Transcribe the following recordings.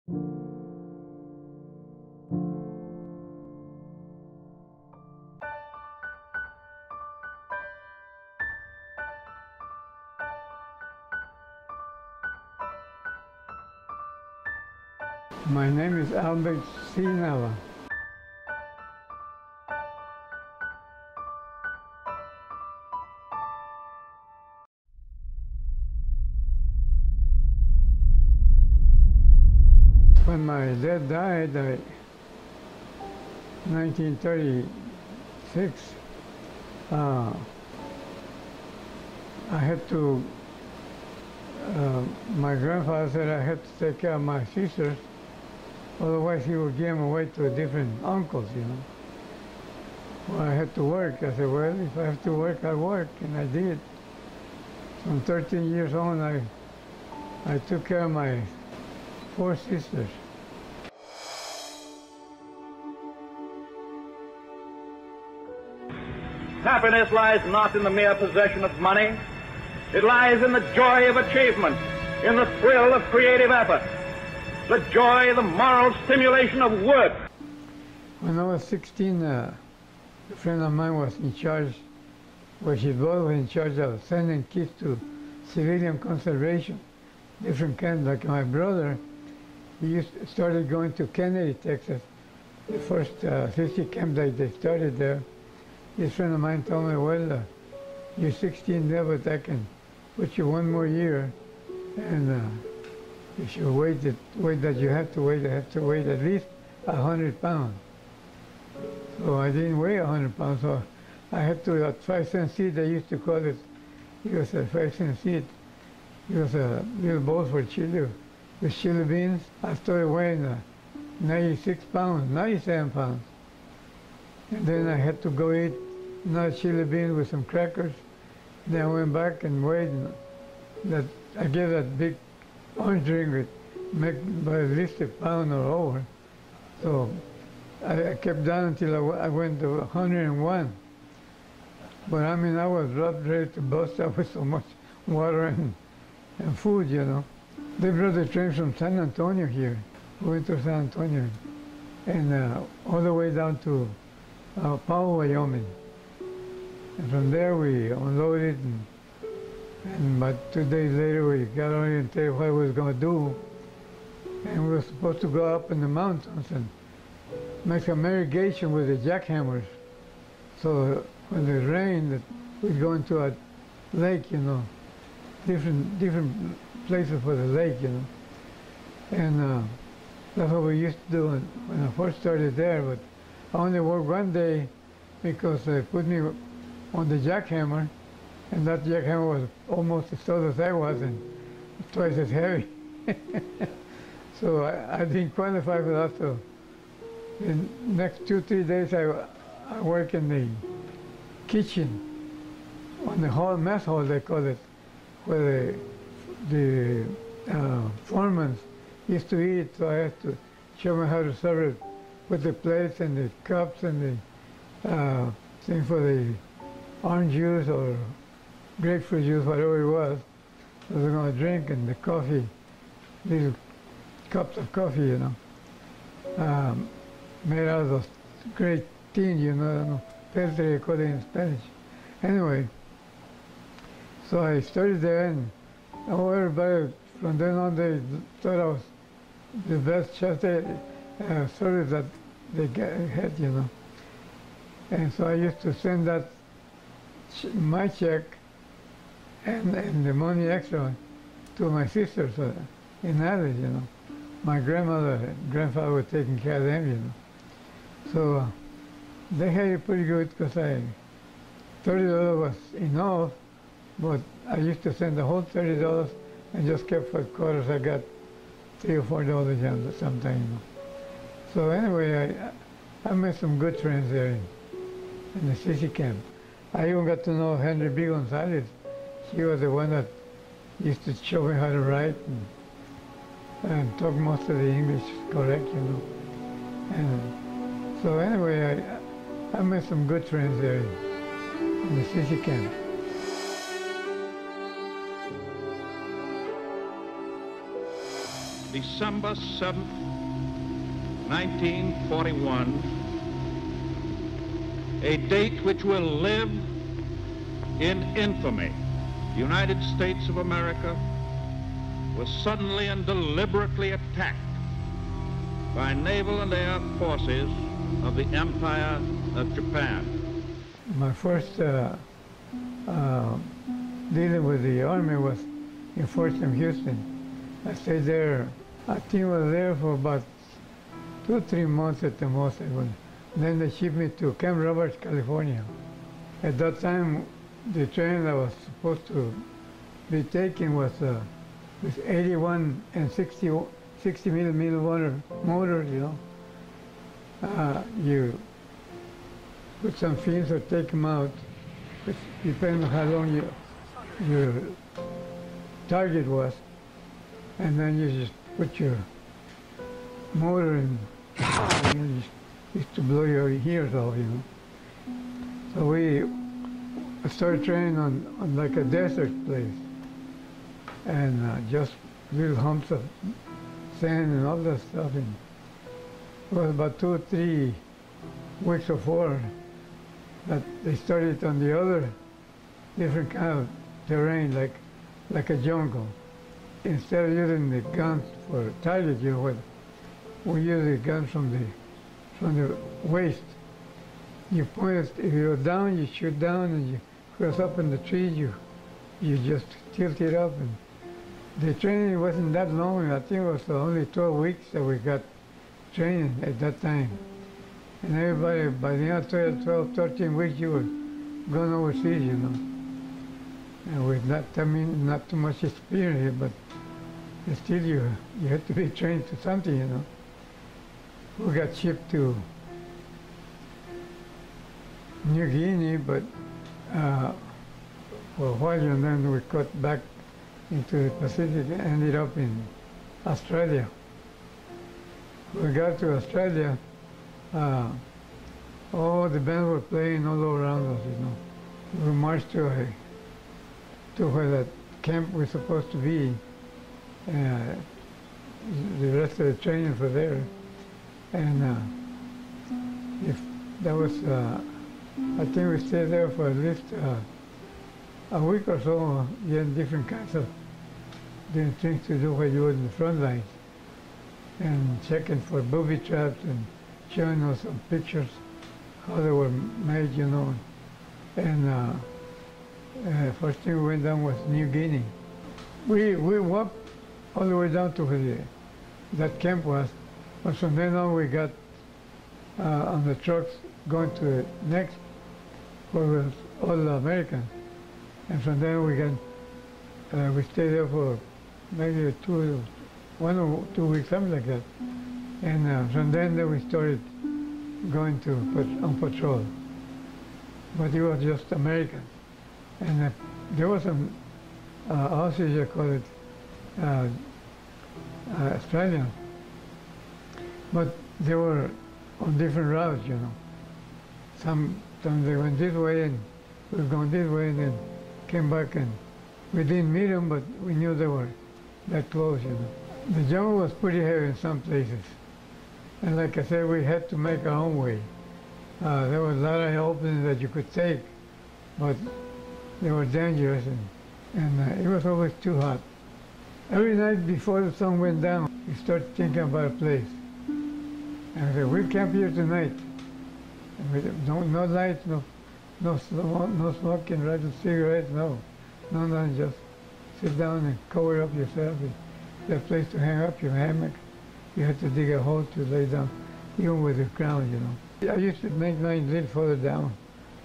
My name is Albert C. Nava. When my dad died in 1936, I had to, my grandfather said I had to take care of my sisters, otherwise he would give them away to different uncles, you know. Well, I had to work. I said, well, if I have to work, I work, and I did. From 13 years on, I took care of my 4 sisters. Happiness lies not in the mere possession of money. It lies in the joy of achievement, in the thrill of creative effort, the joy, the moral stimulation of work. When I was 16, a friend of mine was in charge, well, his brother was in charge of sending kids to civilian conservation, different kinds. Like my brother, he started going to Kennedy, Texas, the first 50 camp that they started there. This friend of mine told me, well, you're 16 there, but I can put you 1 more year, and if you wait that you have to wait, I have to wait at least 100 pounds. So I didn't weigh 100 pounds, so I had to, at 5-cent seed, they used to call it, it was a 5-cent seed. It was a little bowl for chili, with chili beans. I started weighing 96 pounds, 97 pounds. And then I had to go eat another chili beans with some crackers. Then I went back and weighed that. I gave that big orange drink with make by at least a pound or over. So I kept down until I went to 101. But I mean, I was ready to bust out with so much water and food, you know. They brought the train from San Antonio here. We went to San Antonio, and all the way down to Powell, Wyoming. And from there we unloaded, and about 2 days later we got oriented what we was going to do. And we were supposed to go up in the mountains and make some irrigation with the jackhammers. So when it rained, we'd go into a lake, you know, different places for the lake, you know. And that's what we used to do when I first started there. But I only worked 1 day because they put me on the jackhammer, and that jackhammer was almost as tall as I was and twice as heavy. So I didn't qualify for that. So the next 2-3 days I work in the kitchen, on the hall, mess hall they call it, where the foremen used to eat. So I had to show them how to serve it with the plates and the cups and the thing for the orange juice or grapefruit juice, whatever it was. I was going to drink, and the coffee, these cups of coffee, you know, made out of those great tin, you know, filtre, call it in Spanish. Anyway, so I started there, and everybody from then on they thought I was the best chef service that they had, you know. And so I used to send that my check and the money extra to my sisters in Alice, you know. My grandmother and grandfather were taking care of them, you know. So they had it pretty good because $30 was enough, but I used to send the whole $30 and just kept for quarters. I got $3 or $4 sometimes, you know. So anyway, I made some good friends there in the CC camp. I even got to know Henry B. Gonzalez. She was the one that used to show me how to write and talk most of the English correct, you know. And so anyway, I made some good friends there in the CC camp. December 7th, 1941, a date which will live in infamy. The United States of America was suddenly and deliberately attacked by naval and air forces of the Empire of Japan. My first dealing with the Army was in Fort Sam Houston. I stayed there, I think I was there for about 2 or 3 months at the most. Then they shipped me to Camp Roberts, California. At that time, the train I was supposed to be taking was with 81 and 60 millimeter motors, you know. You put some fins or take them out, depending on how long your target was, and then you just put your motor in, you know, used to blow your ears off, you know. So we started training on like a desert place, and just little humps of sand and all that stuff. And it was about 2 or 3 weeks or 4 that they started on the other different kind of terrain, like a jungle. Instead of using the guns for target, you know, we use the guns from the waist. You point it, if you're down, you shoot down, and you cross up in the trees, you just tilt it up. And the training wasn't that long. I think it was only 12 weeks that we got training at that time. And everybody, by the end of 12, 13 weeks, you were going overseas, you know. And with not, I mean, not too much experience here, but still you had to be trained to something, you know. We got shipped to New Guinea, but for a while, and then we got back into the Pacific and ended up in Australia. We got to Australia, all the bands were playing all around us, you know. We marched to where that camp was supposed to be. The rest of the training for there. And if that was, I think we stayed there for at least a week or so, getting different kinds of things to do while you were in the front lines, and checking for booby traps and showing us some pictures, how they were made, you know. And first thing we went down was New Guinea. We walked all the way down to where that camp was, but from then on we got on the trucks going to the next, where was all Americans. And from there we stayed there for maybe 1 or 2 weeks, something like that. And from then we started going on patrol. But it was just Americans. And there was some Aussies, I call it, Australians. But they were on different routes, you know. Sometimes they went this way and we were going this way, and then came back, and we didn't meet them, but we knew they were that close, you know. The jungle was pretty heavy in some places. And like I said, we had to make our own way. There was a lot of openings that you could take, but they were dangerous, and it was always too hot. Every night before the sun went down, we started thinking about a place. And we said, we'll camp here tonight. And we said, no lights, no smoking, light cigarettes, no, just sit down and cover up yourself. There's a place to hang up your hammock. You had to dig a hole to lay down, even with the ground, you know. I used to make mine a little further down,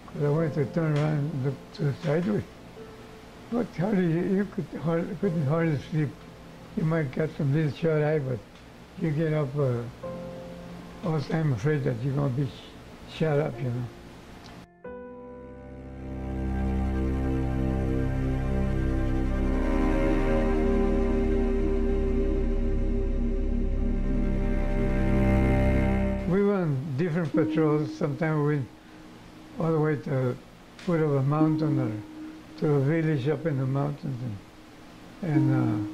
because I wanted to turn around and look to the sideways. But you couldn't hardly sleep. You might get some little shut eye, but you get up all the time afraid that you're going to be shut up, you know. We went on different patrols. Sometimes we went all the way to the foot of a mountain or to a village up in the mountains. And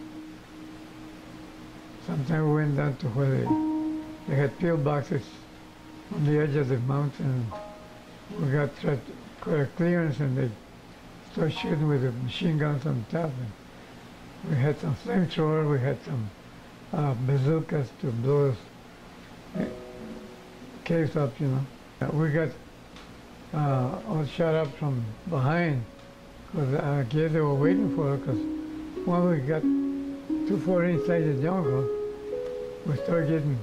Sometimes we went down to where they had pillboxes on the edge of the mountain. We got quite a clearance, and they started shooting with the machine guns on top. And we had some flamethrower, we had some bazookas to blow us caves up, you know. We got all shot up from behind, because I guess they were waiting for us, because when we got too far inside the jungle, we started getting,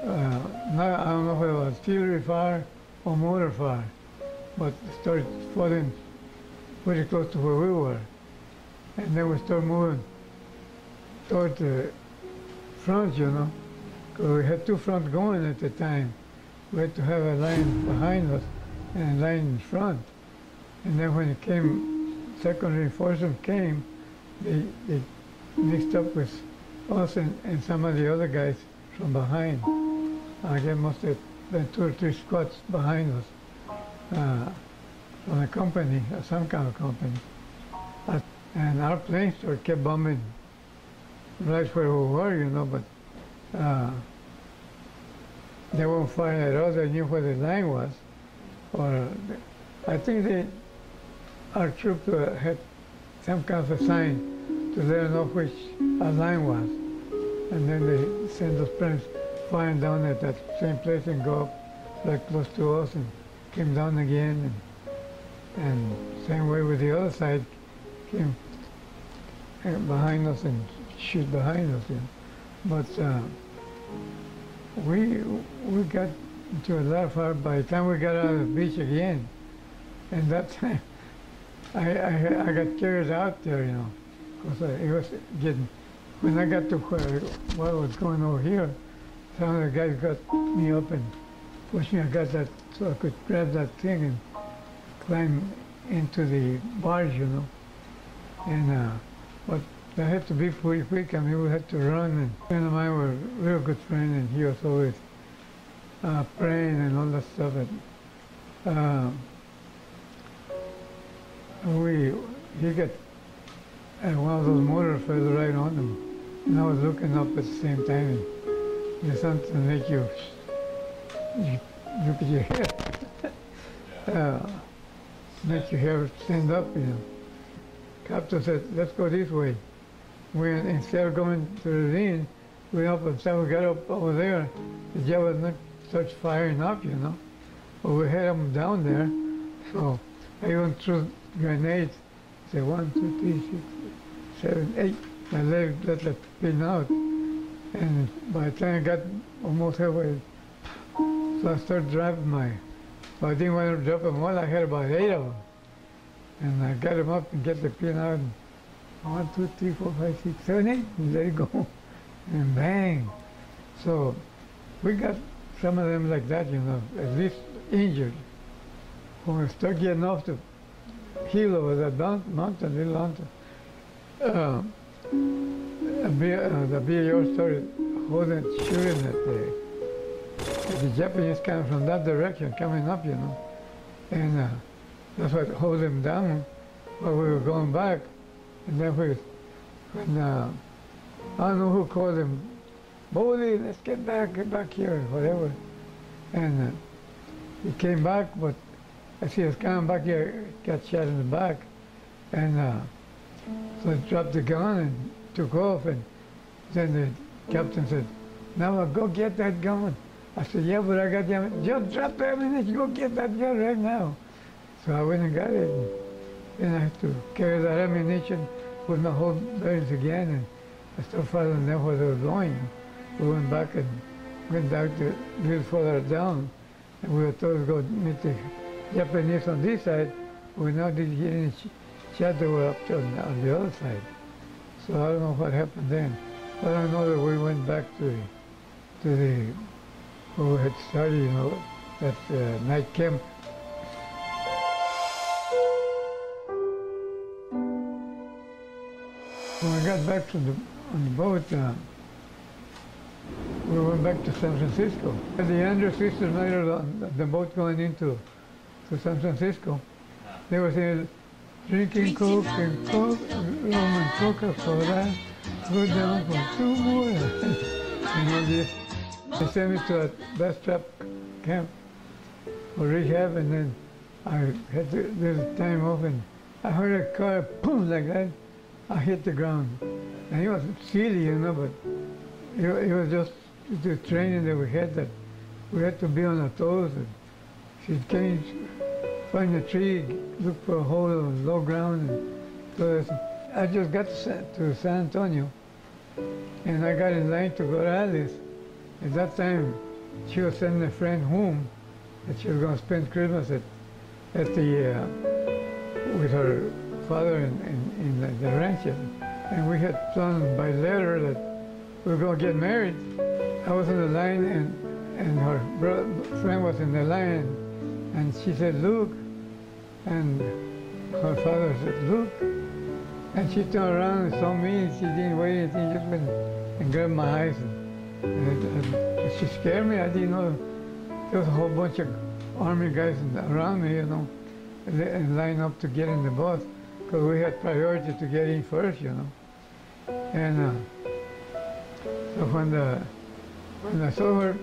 I don't know whether it was artillery fire or mortar fire, but it started falling pretty close to where we were. And then we started moving toward the front, you know, because we had two fronts going at the time. We had to have a line behind us and a line in front. And then when it came, second reinforcement came, they mixed up with us and some of the other guys from behind. I guess must have been 2 or 3 squads behind us from a company, some kind of company. And our planes kept bombing right where we were, you know, but they weren't firing at us. They knew where the line was. Or I think our troops had some kind of a sign to let them know which our line was. And then they sent those planes flying down at that same place and go up right close to us and came down again. And same way with the other side, came behind us and shoot behind us. You know. But we got into a lot of fire by the time we got out of the beach again. And that time, I got carried out there, you know, because it was getting, when I got to what was going over here, some of the guys got me up and pushed me. I got that, so I could grab that thing and climb into the barge, you know. And, but I had to be pretty quick. I mean, we had to run, and a friend of mine was a real good friend, and he was always praying and all that stuff. And he got one of those mortars fell right on him, and I was looking up at the same time, and there's something to make you look at your head, make your hair stand up, you know. Captain said, let's go this way. Instead of going to the ravine, we went up, and so we got up over there, the javelin starts firing up, you know. But we had them down there, so I even threw grenades. I said 1, 2, 3, 6, 7, 8. My leg let the pin out. And by the time I got almost halfway, so I started driving but I didn't want to drop them all. I had about 8 of them. And I got them up and get the pin out. And 1, 2, 3, 4, 5, 6, 7, 8. And let it go. And bang. So we got some of them like that, you know, at least injured. When we start getting off the hill over that mountain, little mountain, the BAO started shooting at the Japanese coming from that direction, coming up, you know. And that's what held them down while we were going back. And then when I don't know who called him, Bodie, let's get back here, whatever. And he came back, but as he was coming back here, got shot in the back. And so he dropped the gun and took off. And then the captain said, Nava, go get that gun. I said, yeah, but I got the ammunition. Just drop the ammunition, go get that gun right now. So I went and got it. And then I had to carry that ammunition, put my whole bearings again, and I started following them where they were going. We went back and went down to a little further down, and we were told to go meet the Japanese on this side. We now didn't hear any shots that were up on the other side. So I don't know what happened then. But I know that we went back to the where we had started, you know, at night camp. When I got back on the boat, we went back to San Francisco. The younger sisters made it on the boat going into San Francisco. They were saying, drinking Coke and Coke, rum and Coca-Cola, go down for 2 more. this. They sent me to a bus trap camp for rehab, and then I had to, there's time off, and I heard a car, boom, like that. I hit the ground. And it was silly, you know, but it was just the training that we had, that we had to be on our toes. And she came, find a tree, look for a hole on low ground. And so I just got to San Antonio, and I got in line to go to Alice. At that time, she was sending a friend home, that she was going to spend Christmas at the with her father in the ranch, and we had planned by letter that we were going to get married. I was in the line, and her friend was in the line, and she said, "Look," and her father said, "Look," and she turned around and saw me, and she didn't wait anything, just went and grabbed my eyes, and she scared me. I didn't know there was a whole bunch of army guys around me, you know, and line up to get in the bus, because we had priority to get in first, you know. And so when I saw her,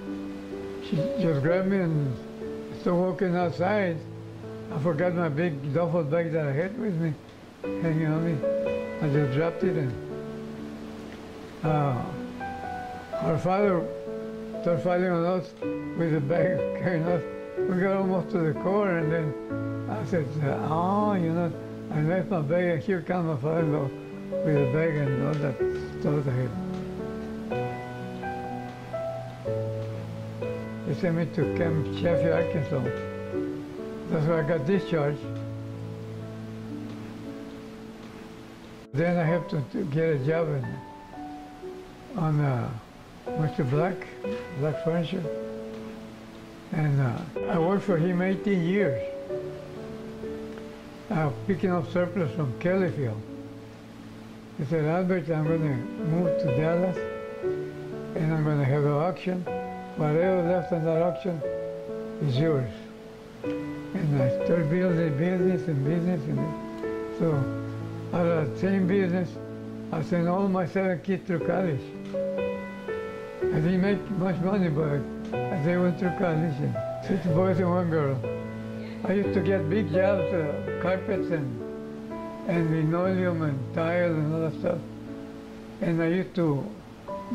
she just grabbed me and started walking outside. I forgot my big duffel bag that I had with me, hanging on me. I just dropped it, and her father started fighting on us with the bag, carrying us. We got almost to the car, and then I said, "Oh, you know, I left my bag, and here comes my father-in-law with a bag and all that stuff I had." They sent me to Camp Sheffield, Arkansas. That's where I got discharged. Then I have to get a job on Mr. Black Furniture. And I worked for him 18 years, picking up surplus from Kellyfield. He said, "Albert, I'm going to move to Dallas, and I'm going to have an auction. Whatever left on that auction is yours." And I started building business. And so out of that same business, I sent all my 7 kids through college. I didn't make much money, but they went through college, and 6 boys and 1 girl. I used to get big jobs, carpets and linoleum and tile and all that stuff. And I used to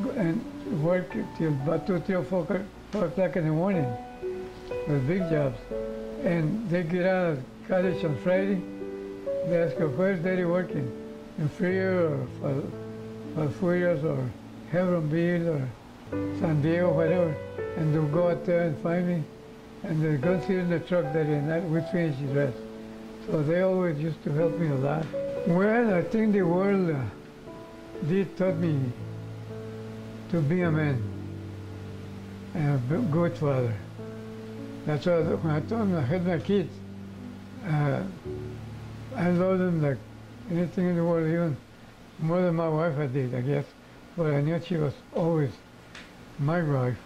go and work till about 2, 3, or 4 o'clock in the morning with big jobs. And they get out of college on Friday. They ask her, "Where's Daddy working? In Freer or Falfurrias or Hebronville or San Diego, whatever." And they'll go out there and find me, and they'll go sit in the truck that night, we finish the rest. So they always used to help me a lot. Well, I think the world did taught me to be a man and a good father. That's why when I told them I had my kids, I loved them like anything in the world, even more than my wife I did, I guess. But I knew she was always my wife.